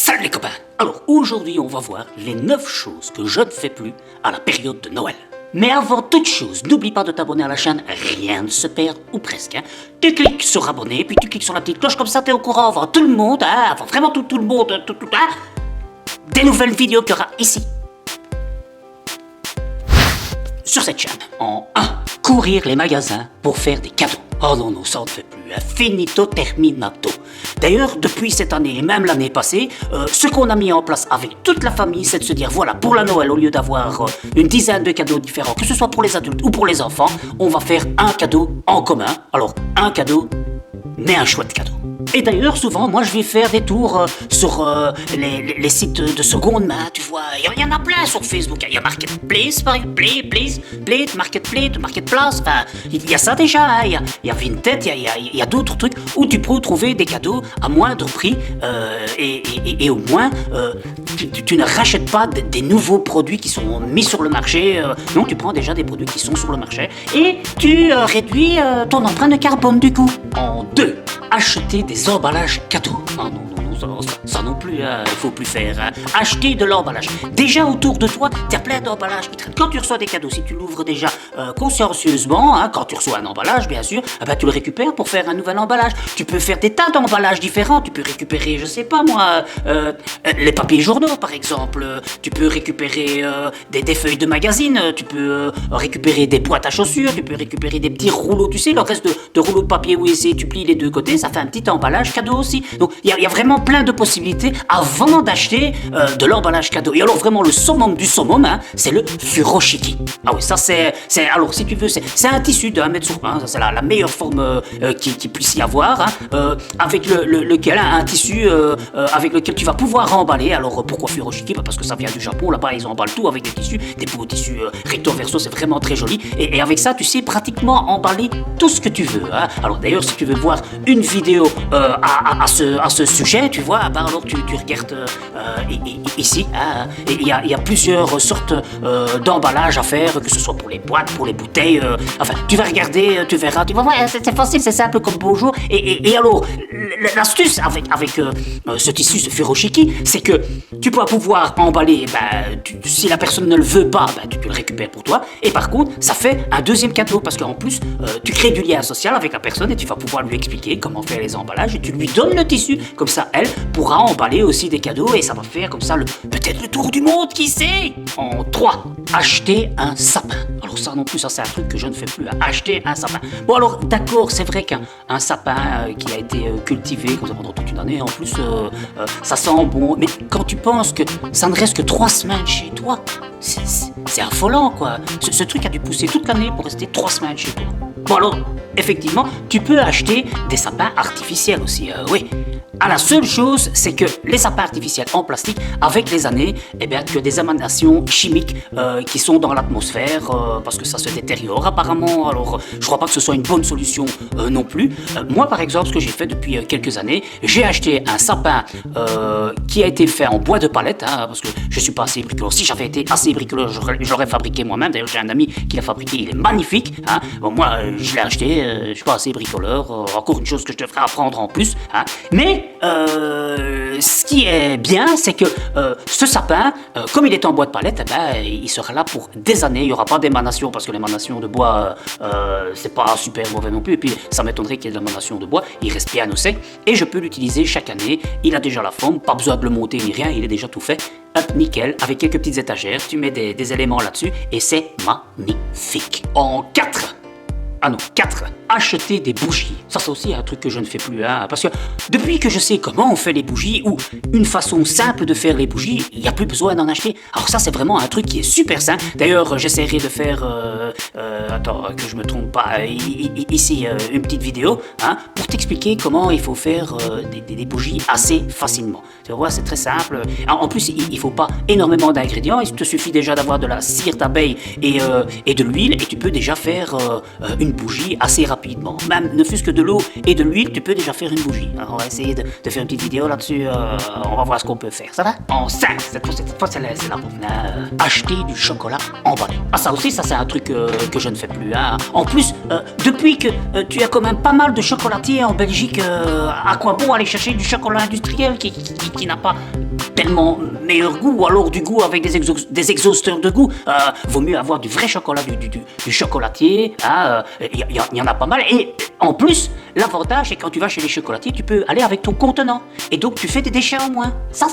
Salut les copains! Alors aujourd'hui on va voir les 9 choses que je ne fais plus à la période de Noël. Mais avant toute chose, n'oublie pas de t'abonner à la chaîne, rien ne se perd, ou presque. Hein. Tu cliques sur abonner, puis tu cliques sur la petite cloche, comme ça t'es au courant avant tout le monde, hein, avant vraiment tout le monde, hein, des nouvelles vidéos qu'il y aura ici. Sur cette chaîne, en 1, courir les magasins pour faire des cadeaux. Oh non, non, ça on ne fait plus. Finito terminato. D'ailleurs, depuis cette année et même l'année passée, ce qu'on a mis en place avec toute la famille, c'est de se dire, voilà, pour la Noël, au lieu d'avoir une dizaine de cadeaux différents, que ce soit pour les adultes ou pour les enfants, on va faire un cadeau en commun. Alors, un cadeau, mais un chouette cadeau. Et d'ailleurs, souvent, moi, je vais faire des tours sur les sites de seconde main, tu vois. Il y en a plein sur Facebook. Il y a Marketplace, par exemple, Marketplace. Enfin, il y a ça déjà. Hein. Il y a Vinted, il y a d'autres trucs où tu peux trouver des cadeaux à moindre prix. Et au moins, tu ne rachètes pas des nouveaux produits qui sont mis sur le marché. Non, tu prends déjà des produits qui sont sur le marché. Et tu réduis ton empreinte de carbone, du coup. En 2, acheter des emballages cadeaux. Ah non, ça non plus, il faut plus faire. Hein. Acheter de l'emballage. Déjà autour de toi, tu as plein d'emballages qui traînent. Quand tu reçois des cadeaux, si tu l'ouvres déjà consciencieusement, hein, quand tu reçois un emballage, bien sûr, tu le récupères pour faire un nouvel emballage. Tu peux faire des tas d'emballages différents. Tu peux récupérer, je sais pas moi, les papiers journaux, par exemple. Tu peux récupérer des feuilles de magazine. Tu peux récupérer des boîtes à chaussures. Tu peux récupérer des petits rouleaux, tu sais, le reste de rouleaux de papier où tu plies les deux côtés, ça fait un petit emballage cadeau aussi. Donc il y a vraiment plein de possibilités avant d'acheter de l'emballage cadeau. Et alors vraiment le summum du summum, hein, c'est le furoshiki. Ah oui, ça c'est alors si tu veux, c'est un tissu de 1 mètre sur 1, ça c'est la meilleure forme qui puisse y avoir, hein, avec lequel un tissu avec lequel tu vas pouvoir emballer. Alors pourquoi furoshiki? Parce que ça vient du Japon, là-bas ils emballent tout avec des beaux tissus recto verso, c'est vraiment très joli. Et avec ça, tu sais pratiquement emballer tout ce que tu veux. Hein. Alors d'ailleurs, si tu veux voir une vidéo à ce sujet, tu vois, alors tu regardes ici, hein, et il y a plusieurs sortes d'emballages à faire, que ce soit pour les boîtes, pour les bouteilles, enfin, tu vas regarder, tu verras, tu vas voir, c'est facile, c'est simple comme bonjour. Et alors, l'astuce avec ce tissu, ce furoshiki, c'est que tu vas pouvoir emballer, si la personne ne le veut pas, tu le récupères pour toi, et par contre, ça fait un deuxième cadeau, parce qu'en plus, tu crées du lien social avec la personne, et tu vas pouvoir lui expliquer comment faire les emballages, et tu lui donnes le tissu, comme ça, elle pourra emballer aussi des cadeaux, et ça va faire comme ça, peut-être le tour du monde, qui sait. En 3, acheter un sapin. Alors ça non plus, ça c'est un truc que je ne fais plus, acheter un sapin. Bon alors, d'accord, c'est vrai qu'un sapin qui a été cultivé comme ça pendant toute une année, en plus, ça sent bon, mais quand tu penses que ça ne reste que 3 semaines chez toi, c'est affolant, quoi. Ce truc a dû pousser toute l'année pour rester 3 semaines chez toi. Bon alors, effectivement, tu peux acheter des sapins artificiels aussi, oui. La seule chose, c'est que les sapins artificiels en plastique, avec les années, tu as des émanations chimiques qui sont dans l'atmosphère, parce que ça se détériore apparemment. Alors, je crois pas que ce soit une bonne solution non plus. Moi, par exemple, ce que j'ai fait depuis quelques années, j'ai acheté un sapin qui a été fait en bois de palette, hein, parce que je suis pas assez bricoleur. Si j'avais été assez bricoleur, j'aurais fabriqué moi-même. D'ailleurs, j'ai un ami qui l'a fabriqué, il est magnifique. Hein. Bon, moi, je l'ai acheté, je suis pas assez bricoleur. Encore une chose que je devrais apprendre en plus. Hein. Mais ce qui est bien, c'est que ce sapin, comme il est en bois de palette, il sera là pour des années. Il n'y aura pas d'émanation, parce que l'émanation de bois, c'est pas super mauvais non plus. Et puis, ça m'étonnerait qu'il y ait de l'émanation de bois. Il reste bien au sec. Et je peux l'utiliser chaque année. Il a déjà la forme, pas besoin de le monter ni rien. Il est déjà tout fait. Hop, nickel, avec quelques petites étagères. Tu mets des éléments là-dessus. Et c'est magnifique. En 4, acheter des bougies. Ça, c'est aussi un truc que je ne fais plus, hein, parce que depuis que je sais comment on fait les bougies, ou une façon simple de faire les bougies, il n'y a plus besoin d'en acheter. Alors ça, c'est vraiment un truc qui est super simple. D'ailleurs, j'essaierai de faire, attends, que je me trompe pas, ici, une petite vidéo, hein, pour t'expliquer comment il faut faire des bougies assez facilement. Tu vois, c'est très simple. En plus, il ne faut pas énormément d'ingrédients. Il te suffit déjà d'avoir de la cire d'abeille et de l'huile, et tu peux déjà faire une bougie assez rapidement. Même ne fût-ce que de l'eau et de l'huile, tu peux déjà faire une bougie. Alors, on va essayer de faire une petite vidéo là-dessus. On va voir ce qu'on peut faire. Ça va? En 5, cette fois c'est la bonne. Acheter du chocolat emballé. Ça aussi, ça c'est un truc que je ne fais plus. Hein. En plus, depuis que tu as quand même pas mal de chocolatiers en Belgique, à quoi bon aller chercher du chocolat industriel qui truc qui n'a pas tellement meilleur goût, ou alors du goût avec des exhausteurs de goût. Vaut mieux avoir du vrai chocolat, du chocolatier. Il y en a pas mal. Et en plus, l'avantage, c'est que quand tu vas chez les chocolatiers, tu peux aller avec ton contenant. Et donc, tu fais des déchets en moins. Ça,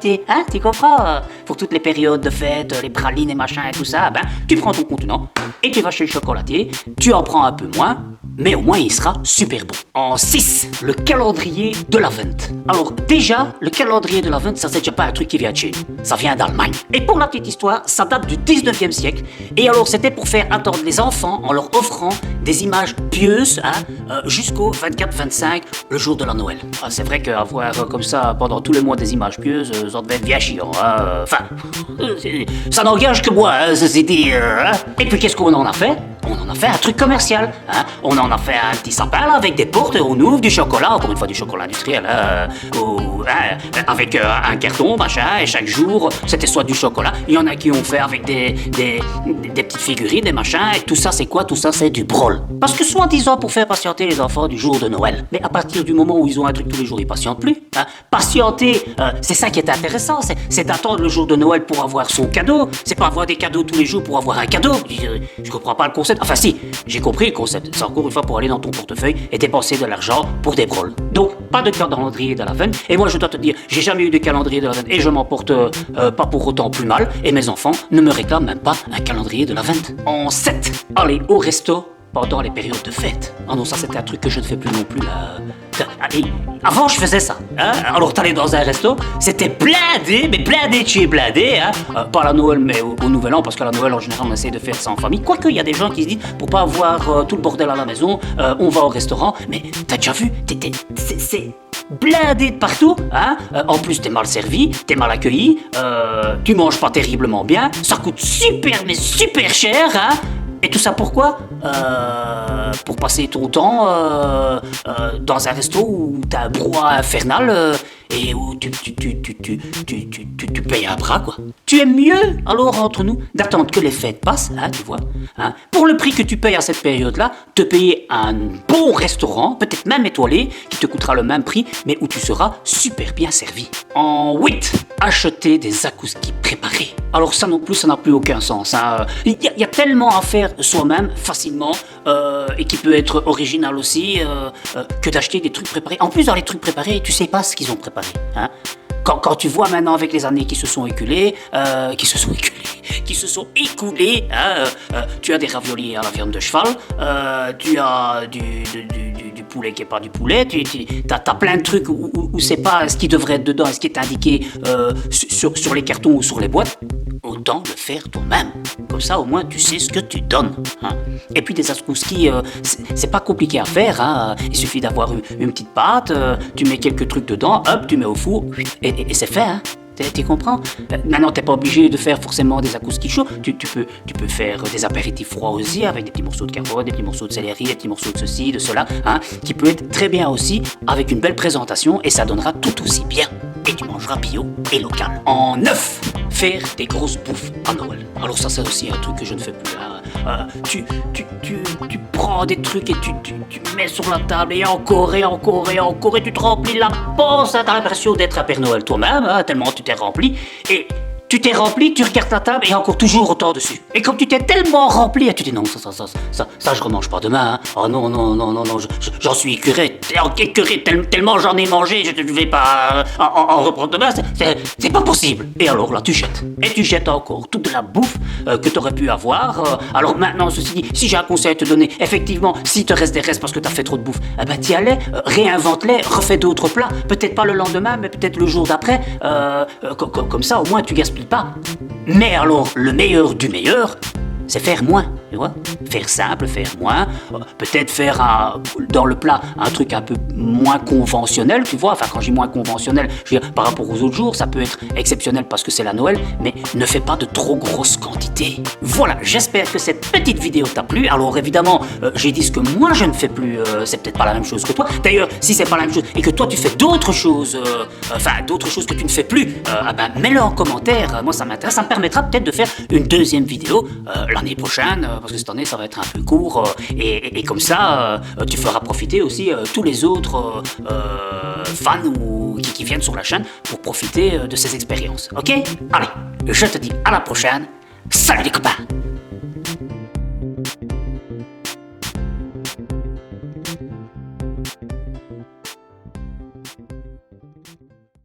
tu comprends? Pour toutes les périodes de fête, les pralines et machin et tout ça, tu prends ton contenant et tu vas chez le chocolatier. Tu en prends un peu moins, mais au moins il sera super bon. En 6, le calendrier de l'Avent. Alors déjà, le calendrier de l'Avent, ça c'est déjà pas un truc qui vient de chez nous, ça vient d'Allemagne. Et pour la petite histoire, ça date du 19e siècle. Et alors c'était pour faire attendre les enfants en leur offrant des images pieuses jusqu'au 24-25, le jour de la Noël. C'est vrai qu'avoir comme ça pendant tous les mois des images pieuses, ça devait être bien chiant. Ça n'engage que moi, ceci dit. Et puis qu'est-ce qu'on en a fait? On en a fait un truc commercial. On en a fait un petit sapin là, avec des portes, on ouvre du chocolat, encore une fois du chocolat industriel, avec un carton, machin, et chaque jour, c'était soit du chocolat. Il y en a qui ont fait avec des petites figurines, des machins, et tout ça, c'est quoi? Tout ça, c'est du brol. Parce que soi-disant pour faire patienter les enfants du jour de Noël. Mais à partir du moment où ils ont un truc tous les jours, ils patientent plus. Patienter, c'est ça qui est intéressant, c'est d'attendre le jour de Noël pour avoir son cadeau. C'est pas avoir des cadeaux tous les jours pour avoir un cadeau. Je comprends pas le concept. Enfin si, j'ai compris le concept. C'est encore une fois pour aller dans ton portefeuille et dépenser de l'argent pour des brols. Donc, pas de calendrier de l'Avent. Et moi, je dois te dire, j'ai jamais eu de calendrier de l'Avent et je m'en porte pas pour autant plus mal. Et mes enfants ne me réclament même pas un calendrier de l'Avent. En 7, aller au resto pendant les périodes de fête. Ah non, ça c'était un truc que je ne fais plus non plus là. Avant je faisais ça. Alors t'allais dans un resto, c'était blindé, mais blindé de chez blindé. Pas à la Noël mais au Nouvel An, parce qu'à la Noël en général on essaie de faire ça en famille. Quoique il y a des gens qui se disent, pour pas avoir tout le bordel à la maison, on va au restaurant. Mais t'as déjà vu, c'est blindé de partout. En plus t'es mal servi, t'es mal accueilli, tu manges pas terriblement bien, ça coûte super mais super cher. Et tout ça pourquoi? Pour passer ton temps dans un resto où t'as un brouhaha infernal et où tu payes un bras, quoi. Tu aimes mieux, alors entre nous, d'attendre que les fêtes passent, tu vois, pour le prix que tu payes à cette période-là, te payer un bon restaurant, peut-être même étoilé, qui te coûtera le même prix, mais où tu seras super bien servi. En 8, acheter des zakouskis préparés. Alors ça non plus, ça n'a plus aucun sens. Il y a tellement à faire soi-même, facilement, et qui peut être original aussi, que d'acheter des trucs préparés. En plus, dans les trucs préparés, tu sais pas ce qu'ils ont préparé. Quand tu vois maintenant avec les années qui se sont écoulées, tu as des raviolis à la viande de cheval, tu as du poulet qui est pas du poulet, t'as plein de trucs où c'est pas ce qui devrait être dedans, ce qui est indiqué sur les cartons ou sur les boîtes. Autant le faire toi-même. Comme ça, au moins, tu sais ce que tu donnes. Et puis, des zakouskis, c'est pas compliqué à faire. Il suffit d'avoir une petite pâte, tu mets quelques trucs dedans, hop, tu mets au four, et c'est fait. Tu comprends? Maintenant, t'es pas obligé de faire forcément des zakouskis chauds. Tu peux faire des apéritifs froids aussi, avec des petits morceaux de carottes, des petits morceaux de céleri, des petits morceaux de ceci, de cela, qui peut être très bien aussi, avec une belle présentation, et ça donnera tout aussi bien. Et tu mangeras bio et local. En 9, faire des grosses bouffes à Noël. Alors ça, c'est aussi un truc que je ne fais plus. Tu prends des trucs et tu mets sur la table et encore et encore et encore, et tu te remplis la panse. T'as l'impression d'être un Père Noël toi-même, tellement tu t'es rempli. Et tu t'es rempli, tu regardes ta table et encore toujours autant dessus. Et comme tu t'es tellement rempli, tu dis non, ça je remange pas demain. Oh non, j'en suis écœuré, tellement j'en ai mangé, je ne vais pas en reprendre demain, c'est pas possible. Et alors là, tu jettes. Et tu jettes encore toute la bouffe que tu aurais pu avoir. Alors maintenant, ceci dit, si j'ai un conseil à te donner, effectivement, si te reste des restes parce que tu as fait trop de bouffe, t'y allais, réinvente-les, refais d'autres plats. Peut-être pas le lendemain, mais peut-être le jour d'après. Comme ça, au moins, tu gaspilles pas. Mais alors, le meilleur du meilleur, c'est faire moins, tu vois. Faire simple, faire moins. Peut-être faire dans le plat un truc un peu moins conventionnel, tu vois. Enfin, quand je dis moins conventionnel, je veux dire, par rapport aux autres jours, ça peut être exceptionnel parce que c'est la Noël, mais ne fais pas de trop grosses quantités. Voilà, j'espère que cette petite vidéo t'a plu. Alors évidemment, j'ai dit ce que moi je ne fais plus, c'est peut-être pas la même chose que toi. D'ailleurs, si c'est pas la même chose et que toi tu fais d'autres choses, d'autres choses que tu ne fais plus, mets-le en commentaire. Moi ça m'intéresse, ça me permettra peut-être de faire une deuxième vidéo l'année prochaine, parce que cette année ça va être un peu court, et comme ça tu feras profiter aussi tous les autres fans ou qui viennent sur la chaîne pour profiter de ces expériences. Ok? Allez, je te dis à la prochaine. Salut les copains!